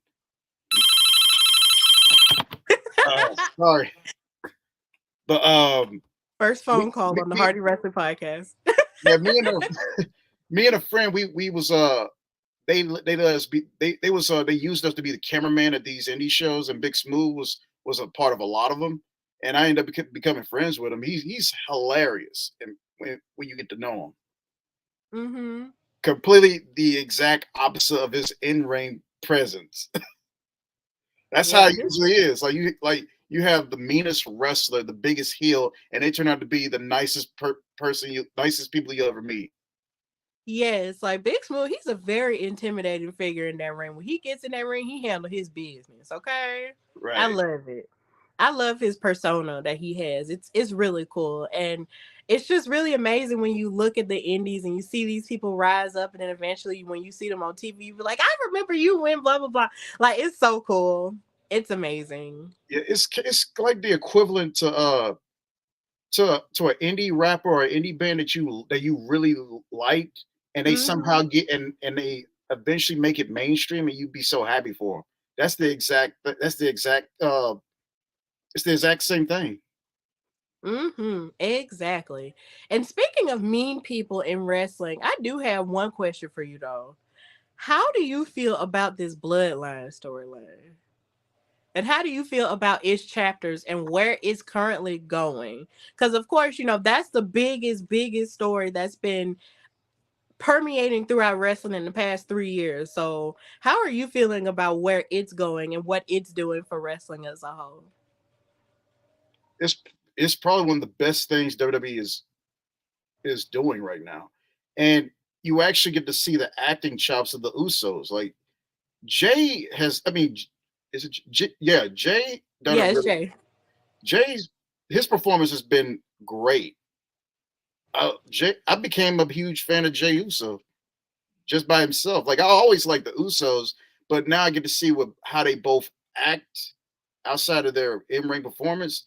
sorry, but First we, phone call me, on the me Hardy Wrestling Podcast. yeah, me and a friend, we was they let us be they was they used us to be the cameraman at these indie shows, and Big Smooth was a part of a lot of them, and I ended up becoming friends with him. He's hilarious, and when you get to know him, Mm-hmm. completely the exact opposite of his in ring presence. That's how Yeah, he usually is. You have the meanest wrestler, the biggest heel, and they turn out to be the nicest nicest people you ever meet. yes, like Big Smooth, he's a very intimidating figure in that ring. When he gets in that ring, he handle his business. Okay, I Right. love it. I love his persona that he has. It's really cool, and it's just really amazing when you look at the indies and you see these people rise up, and then eventually when you see them on TV, you be like, I remember you when blah blah blah. Like it's so cool. It's amazing. Yeah, it's like the equivalent to an indie rapper or an indie band that you really liked, and they Hmm. somehow get and they eventually make it mainstream, and you'd be so happy for them. That's the exact it's the exact same thing. Mm-hmm. Exactly. And speaking of mean people in wrestling, I do have one question for you though. How do you feel about this bloodline storyline? And how do you feel about its chapters and where it's currently going? Because of course, that's the biggest story that's been permeating throughout wrestling in the past 3 years. So how are you feeling about where it's going and what it's doing for wrestling as a whole? It's it's probably one of the best things WWE is doing right now, and you actually get to see the acting chops of the Usos. Like Jay has, I mean, is it yeah, Jay done a Yeah, it's really Jay. Jay's his performance has been great. I became a huge fan of Jay Uso just by himself. Like I always liked the Usos, but now I get to see how they both act outside of their in ring performance.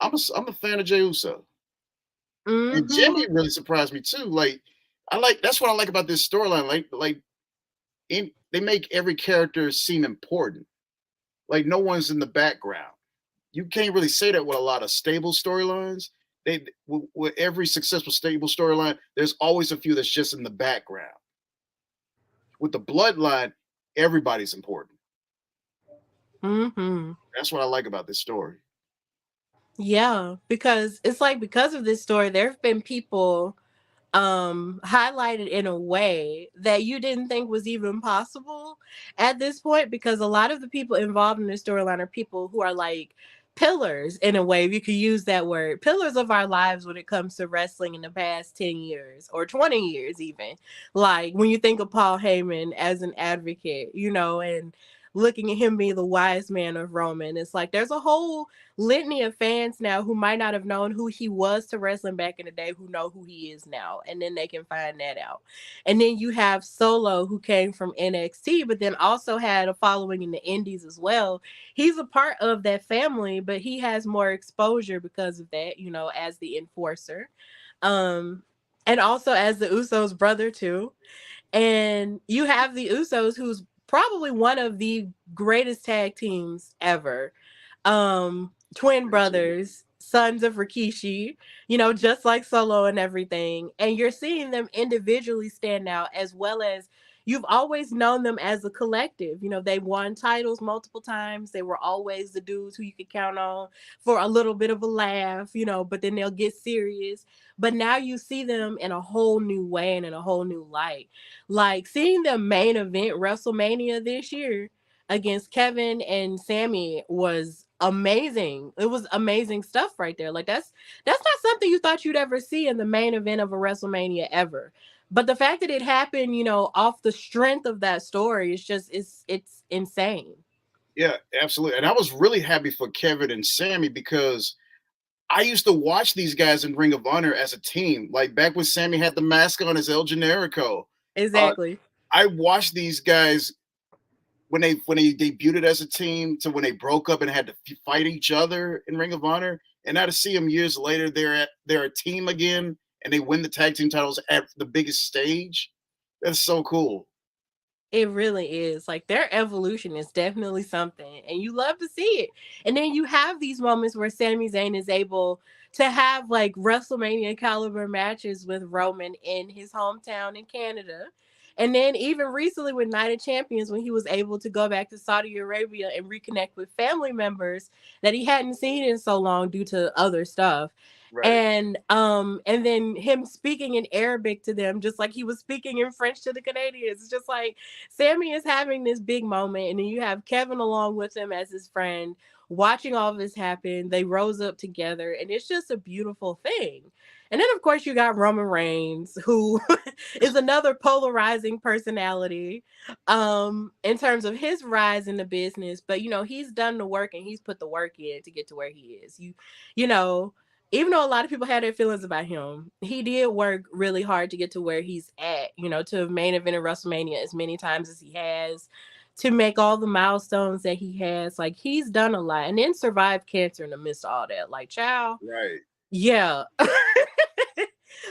I'm a fan of Jay Uso, and Mm-hmm. Jimmy really surprised me too. That's what I like about this storyline. They make every character seem important. Like no one's in the background. You can't really say that with a lot of stable storylines. With every successful stable storyline, there's always a few that's just in the background. With the bloodline, everybody's important. Mm-hmm. That's what I like about this story. Yeah, because it's like because of this story, there have been people highlighted in a way that you didn't think was even possible at this point, because a lot of the people involved in this storyline are people who are like pillars in a way, if you could use that word, pillars of our lives when it comes to wrestling in the past 10 years or 20 years even. Like when you think of Paul Heyman as an advocate, and looking at him being the wise man of Roman, it's like there's a whole litany of fans now who might not have known who he was to wrestling back in the day who know who he is now, and then they can find that out. And then you have Solo, who came from NXT but then also had a following in the indies as well. He's a part of that family, but he has more exposure because of that, as the enforcer, um and also as the Usos brother too. And you have the Usos, who's probably one of the greatest tag teams ever. Twin Absolutely. brothers, sons of Rikishi, just like Solo and everything. And you're seeing them individually stand out, as well as you've always known them as a collective. They won titles multiple times. They were always the dudes who you could count on for a little bit of a laugh, but then they'll get serious. But now you see them in a whole new way and in a whole new light. Like seeing the main event WrestleMania this year against Kevin and Sammy was amazing. It was amazing stuff right there. Like that's not something you thought you'd ever see in the main event of a WrestleMania ever. But the fact that it happened, off the strength of that story, it's insane. Yeah, absolutely. And I was really happy for Kevin and Sammy because I used to watch these guys in Ring of Honor as a team. Like back when Sammy had the mask on as El Generico. Uh, Exactly. I watched these guys when they debuted as a team to when they broke up and had to fight each other in Ring of Honor, and now to see them years later, they're a team again and they win the tag team titles at the biggest stage. That's so cool. It really is. Like their evolution is definitely something, and you love to see it. And then you have these moments where Sami Zayn is able to have like WrestleMania caliber matches with Roman in his hometown in Canada. And then even recently with Night of Champions, when he was able to go back to Saudi Arabia and reconnect with family members that he hadn't seen in so long due to other stuff. Right. And then him speaking in Arabic to them, just like he was speaking in French to the Canadians. It's just like Sammy is having this big moment, and then you have Kevin along with him as his friend, watching all of this happen. They rose up together, and it's just a beautiful thing. And then, of course, you got Roman Reigns, who is another polarizing personality in terms of his rise in the business. But, he's done the work and he's put the work in to get to where he is. You know, even though a lot of people had their feelings about him, he did work really hard to get to where he's at, to main event in WrestleMania as many times as he has, to make all the milestones that he has. Like, he's done a lot and then survived cancer in the midst of all that. Like, child, Right. yeah.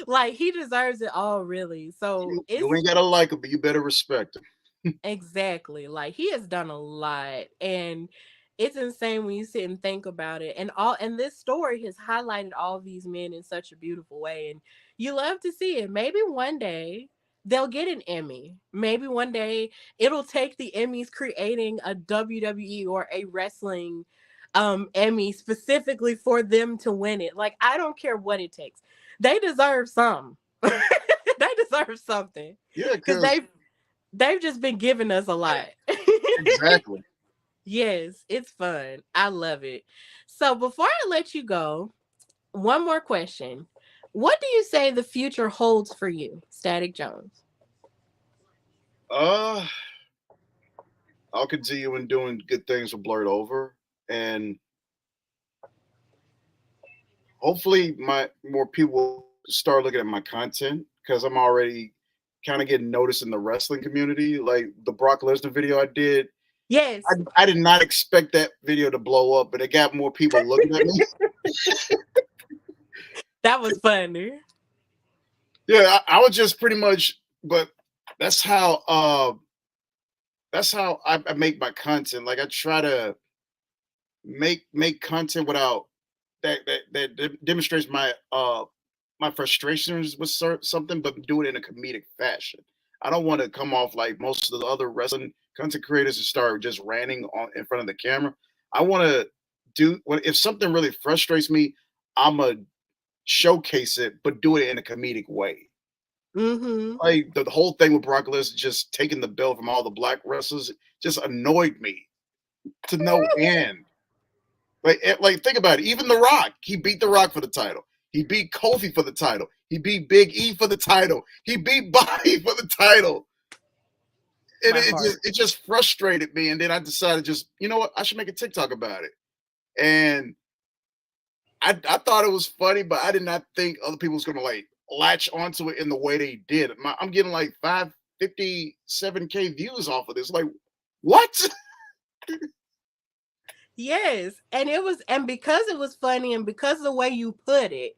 Like, he deserves it all, really. So You it's ain't gotta like him, but you better respect him. exactly. Like he has done a lot, and it's insane when you sit and think about it. And this story has highlighted all these men in such a beautiful way, and you love to see it. Maybe one day they'll get an Emmy. Maybe one day it'll take the Emmys creating a WWE or a wrestling Emmy specifically for them to win it. Like, I don't care what it takes. They deserve some. They deserve something. Yeah, Because because they've just been giving us a lot. exactly. Yes, it's fun. I love it. So before I let you go, one more question. What do you say the future holds for you, Static Jones? Uh, I'll continue in doing good things with Blerd Over, and hopefully, my more people start looking at my content because I'm already kind of getting noticed in the wrestling community. Like the Brock Lesnar video I did, Yes, I did not expect that video to blow up, but it got more people looking at me. that was funny. Yeah, I was just pretty much, but that's how I make my content. Like I try to make content without that demonstrates my frustrations with something, but do it in a comedic fashion. I don't want to come off like most of the other wrestling content creators and start just ranting on in front of the camera. I want to do if something really frustrates me, I'm gonna showcase it, but do it in a comedic way. Mm-hmm. Like the whole thing with Brock Lesnar just taking the belt from all the black wrestlers just annoyed me to no end. Like think about it. Even The Rock, he beat The Rock for the title. He beat Kofi for the title. He beat Big E for the title. He beat Bobby for the title. And My heart. it just frustrated me. And then I decided just, you know what, I should make a TikTok about it. And I thought it was funny, but I did not think other people was gonna like latch onto it in the way they did. I'm getting like 557K views off of this. Like, what? Yes, and because it was funny and because of the way you put it,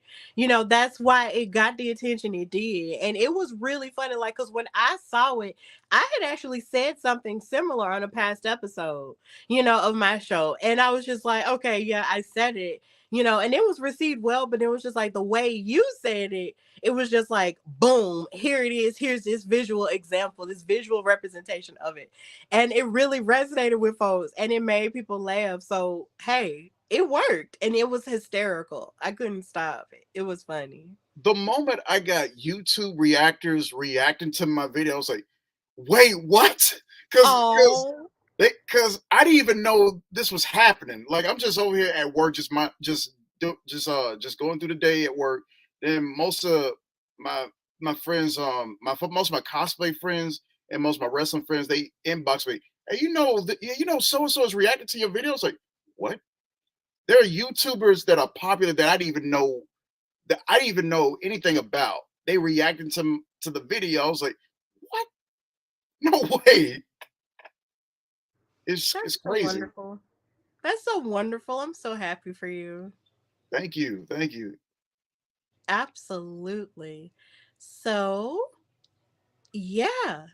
that's why it got the attention it did. And it was really funny, like, because when I saw it, I had actually said something similar on a past episode, of my show. And I was just like, okay, yeah, I said it, and it was received well, but it was just like the way you said it, it was just like, boom, here it is. Here's this visual example, this visual representation of it. And it really resonated with folks and it made people laugh. So, hey, it worked and it was hysterical. I couldn't stop it. It was funny. The moment I got YouTube reactors reacting to my video, I was like, wait, what? Oh, Because I didn't even know this was happening. Like I'm just over here at work, just going through the day at work. Then most of my my friends, most of my cosplay friends and most of my wrestling friends, they inbox me. Hey, so and so is reacting to your videos. Like, what? There are YouTubers that are popular that I didn't even know anything about. They reacting to the video. I was like, what? No way. It's that's so crazy. wonderful. That's so wonderful. I'm so happy for you. Thank you. Thank you. Absolutely. So, yeah.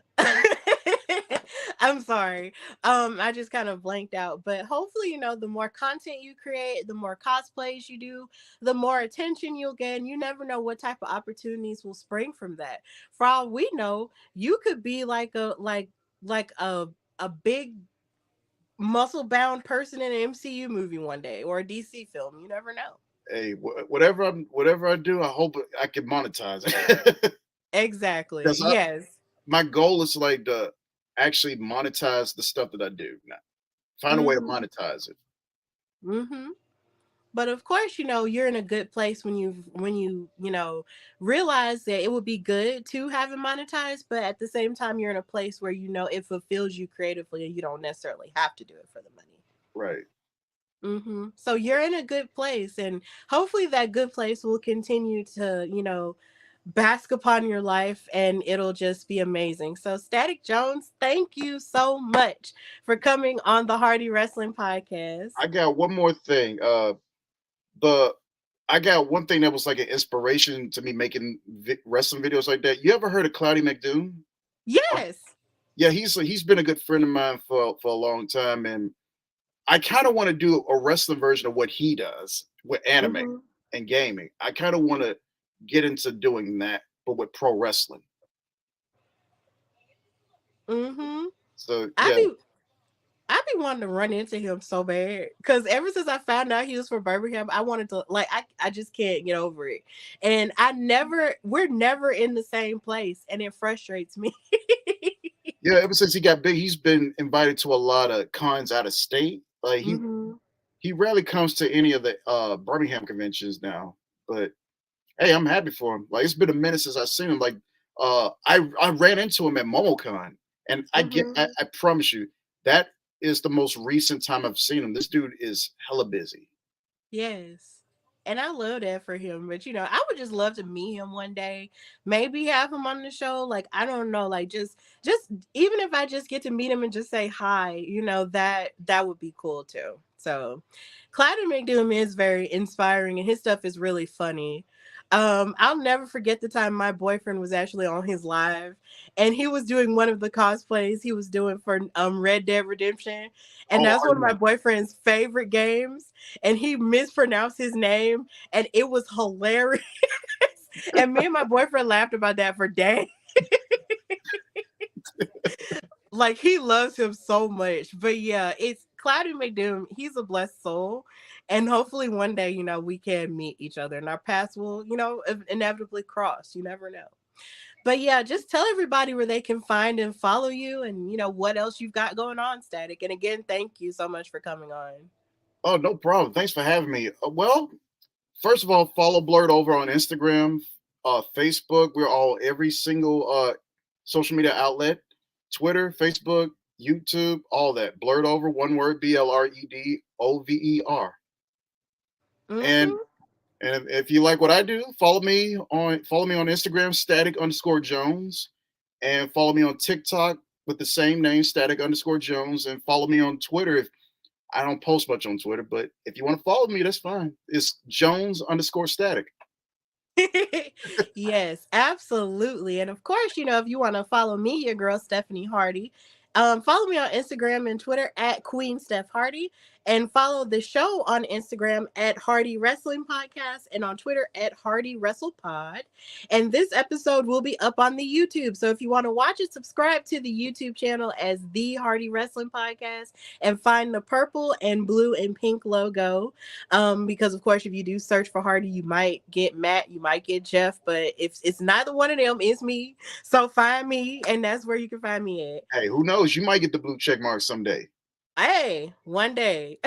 I'm sorry. I just kind of blanked out. But hopefully, the more content you create, the more cosplays you do, the more attention you'll get. And you never know what type of opportunities will spring from that. For all we know, you could be like a big muscle bound person in an MCU movie one day or a DC film. You never know. Hey, whatever I do, I hope I can monetize it. Exactly. Because Yes. my goal is like to actually monetize the stuff that I do. Now, find a way to Mm-hmm. monetize it. Mm-hmm. But of course, you're in a good place when you realize that it would be good to have it monetized, but at the same time you're in a place where it fulfills you creatively and you don't necessarily have to do it for the money. Right. So you're in a good place, and hopefully that good place will continue to, bask upon your life, and it'll just be amazing. So Static Jones, thank you so much for coming on the Hardy Wrestling Podcast. I got one more thing. The I got one thing that was like an inspiration to me making wrestling videos like that. You ever heard of Cloudy McDoom? Yes. Yeah, he's been a good friend of mine for a long time, and I kind of want to do a wrestling version of what he does with anime Mhm. and gaming. I kind of want to get into doing that, but with pro wrestling. Mhm. So I yeah, be I be wanting to run into him so bad because ever since I found out he was from Birmingham, I wanted to I just can't get over it, and we're never in the same place, and it frustrates me. yeah. Ever since he got big, he's been invited to a lot of cons out of state. Like Mhm. he rarely comes to any of the Birmingham conventions now. But hey, I'm happy for him. Like it's been a minute since I've seen him. Like I ran into him at MomoCon, and Mhm. I promise you that is the most recent time I've seen him. This dude is hella busy. Yes. And I love that for him. But I would just love to meet him one day. Maybe have him on the show. Like, I don't know, like just even if I just get to meet him and just say hi, that would be cool too. So Clyde McDoom is very inspiring and his stuff is really funny. I'll never forget the time my boyfriend was actually on his live and he was doing one of the cosplays he was doing for Red Dead Redemption. And Oh, that's one of my boyfriend's favorite games and he mispronounced his name and it was hilarious. And me and my boyfriend laughed about that for days. Like he loves him so much. But yeah, it's Cloudy McDoom. He's a blessed soul. And hopefully one day, we can meet each other and our paths will, inevitably cross. You never know. But yeah, just tell everybody where they can find and follow you and what else you've got going on, Static. And again, thank you so much for coming on. oh, no problem. Thanks for having me. Well, first of all, follow Blerd Over on Instagram, Facebook. We're all every single social media outlet, Twitter, Facebook, YouTube, all that. Blerd Over, one word, BLREDOVER. And Mm-hmm. if you like what I do, follow me on Instagram, static_Jones, and follow me on TikTok with the same name, static_Jones, and follow me on Twitter. If I don't post much on Twitter, but if you want to follow me, that's fine. It's Jones_static. Yes, absolutely. And of course, if you want to follow me, your girl Stephanie Hardy, follow me on Instagram and Twitter at Queen Steph Hardy, and follow the show on Instagram at Hardy Wrestling Podcast and on Twitter at Hardy Wrestle Pod. And this episode will be up on the YouTube. So if you want to watch it, subscribe to the YouTube channel as the Hardy Wrestling Podcast and find the purple and blue and pink logo. Because of course, if you do search for Hardy, you might get Matt, you might get Jeff, but if it's neither one of them, it's me. So find me, and that's where you can find me at. Hey, who knows? You might get the blue check mark someday. Hey, one day.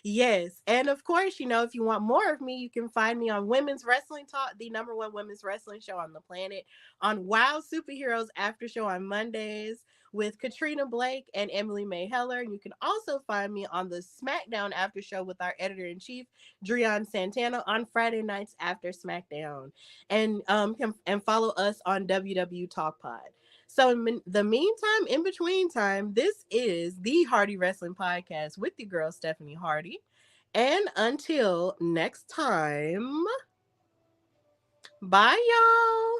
Yes. And of course, if you want more of me, you can find me on Women's Wrestling Talk, the number one women's wrestling show on the planet, on Wild Superheroes After Show on Mondays with Katrina Blake and Emily May Heller. And you can also find me on the SmackDown After Show with our editor in chief, Drian Santana, on Friday nights after SmackDown. And and follow us on WW Talk Pod. So in the meantime, in between time, this is the Hardy Wrestling Podcast with the girl Stephanie Hardy. And until next time, bye y'all.